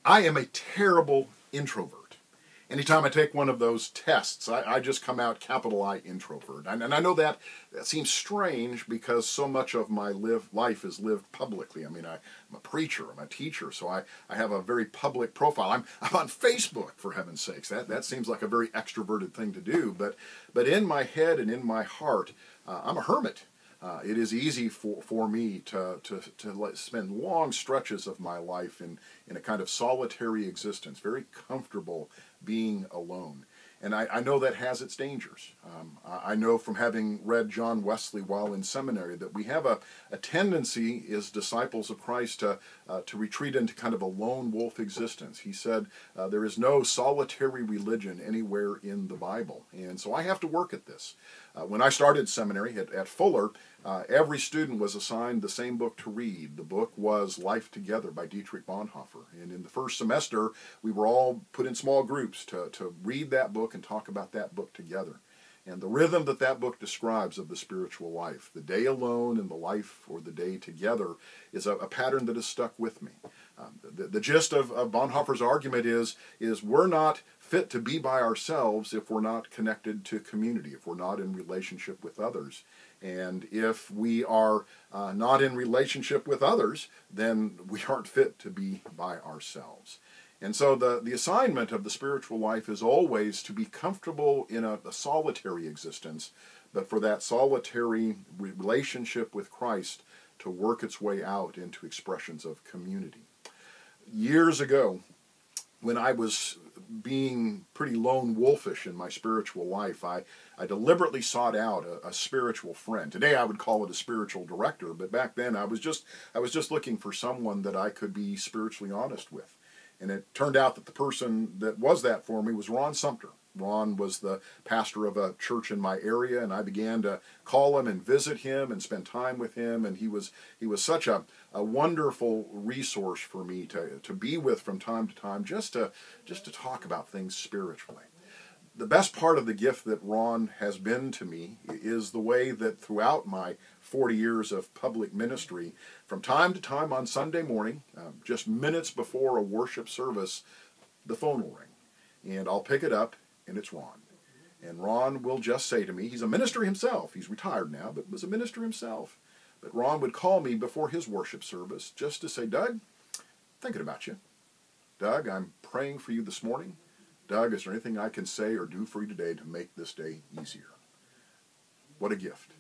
I am a terrible introvert. Anytime I take one of those tests, I just come out capital I introvert. And I know that seems strange because so much of my life is lived publicly. I mean, I'm a preacher, I'm a teacher, so I have a very public profile. I'm on Facebook, for heaven's sakes. That seems like a very extroverted thing to do. But in my head and in my heart, I'm a hermit. It is easy for me to spend long stretches of my life in a kind of solitary existence, very comfortable being alone. And I know that has its dangers. I know from having read John Wesley while in seminary that we have a tendency as disciples of Christ to retreat into kind of a lone wolf existence. He said there is no solitary religion anywhere in the Bible. And so I have to work at this. When I started seminary at Fuller, every student was assigned the same book to read. The book was Life Together by Dietrich Bonhoeffer. And in the first semester, we were all put in small groups to read that book and talk about that book together. And the rhythm that book describes of the spiritual life, the day alone and the life or the day together, is a pattern that has stuck with me. The gist of Bonhoeffer's argument is we're not fit to be by ourselves if we're not connected to community, if we're not in relationship with others. And if we are not in relationship with others, then we aren't fit to be by ourselves. And so the assignment of the spiritual life is always to be comfortable in a solitary existence, but for that solitary relationship with Christ to work its way out into expressions of community. Years ago, when I was being pretty lone wolfish in my spiritual life, I deliberately sought out a spiritual friend. Today I would call it a spiritual director, but back then I was just looking for someone that I could be spiritually honest with. And it turned out that the person that was that for me was Ron Sumter. Ron was the pastor of a church in my area, and I began to call him and visit him and spend time with him. And he was such a wonderful resource for me to be with from time to time, just to talk about things spiritually. The best part of the gift that Ron has been to me is the way that throughout my 40 years of public ministry, from time to time on Sunday morning, just minutes before a worship service, the phone will ring. And I'll pick it up, and it's Ron. And Ron will just say to me, he's a minister himself. He's retired now, but was a minister himself. But Ron would call me before his worship service just to say, Doug, thinking about you. Doug, I'm praying for you this morning. Doug, is there anything I can say or do for you today to make this day easier? What a gift.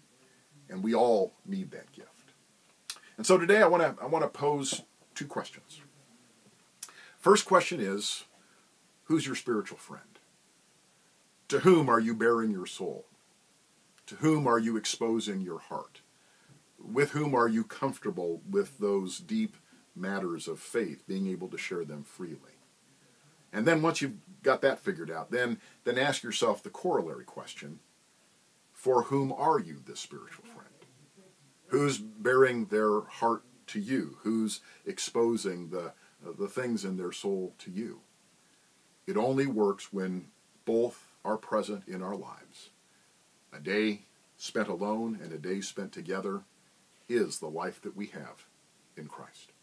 And we all need that gift. And so today I want to pose two questions. First question is, who's your spiritual friend? To whom are you bearing your soul? To whom are you exposing your heart? With whom are you comfortable with those deep matters of faith, being able to share them freely? And then once you've got that figured out, then ask yourself the corollary question, for whom are you this spiritual friend? Who's bearing their heart to you? Who's exposing the things in their soul to you? It only works when both are present in our lives. A day spent alone and a day spent together is the life that we have in Christ.